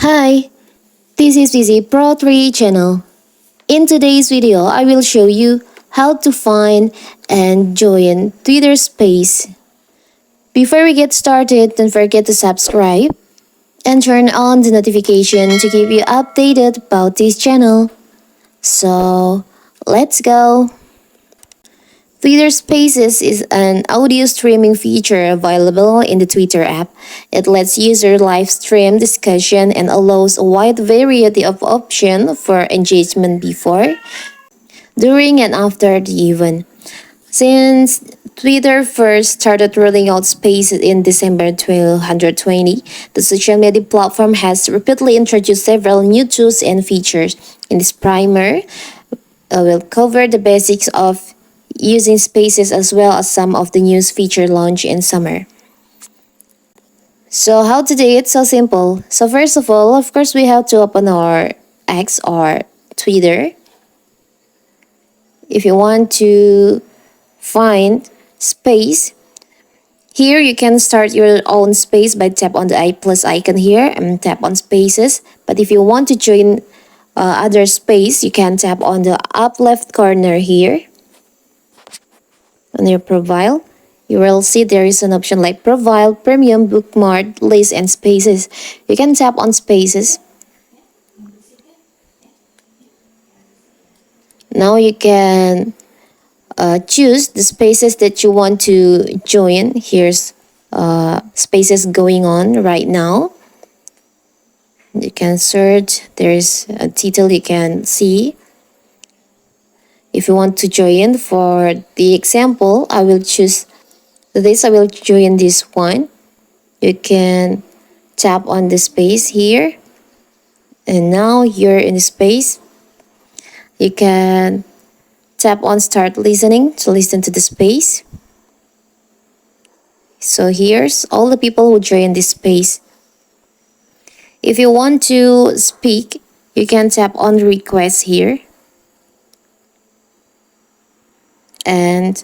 Hi, this is Busy Pro 3 channel. In today's video, I will show you how to find and join Twitter Space. Before we get started, don't forget to subscribe and turn on the notification to keep you updated about this channel. So, let's go! Twitter Spaces is an audio streaming feature available in the Twitter app. It lets users live stream discussion and allows a wide variety of options for engagement before, during, and after the event. Since Twitter first started rolling out Spaces in December 2020, the social media platform has repeatedly introduced several new tools and features. In this primer, we'll cover the basics of using Spaces as well as some of the news feature launched in summer. So how to do it? So simple. So first of all, of course, we have to open our X or Twitter. If you want to find space, here you can start your own space by tap on the I plus icon here and tap on spaces. But if you want to join other space, you can tap on the up left corner here. On your profile, you will see there is an option like profile, premium, bookmark, list, and spaces. You can tap on spaces. Now you can choose the spaces that you want to join. Here's spaces going on right now. You can search. There is a title you can see. If you want to join, for the example, I will choose this. I will join this one. You can tap on the space here. And now you're in the space. You can tap on start listening to listen to the space. So here's all the people who join this space. If you want to speak, you can tap on request here. And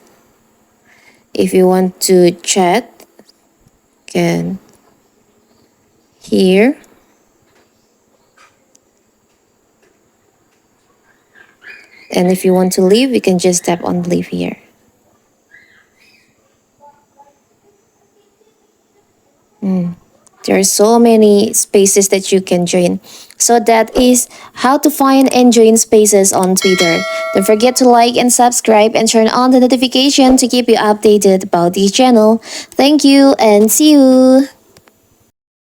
if you want to chat, you can here. And if you want to leave, you can just tap on leave here. There are so many spaces that you can join. So that is how to find and join spaces on Twitter. Don't forget to like and subscribe and turn on the notification to keep you updated about this channel. Thank you and see you!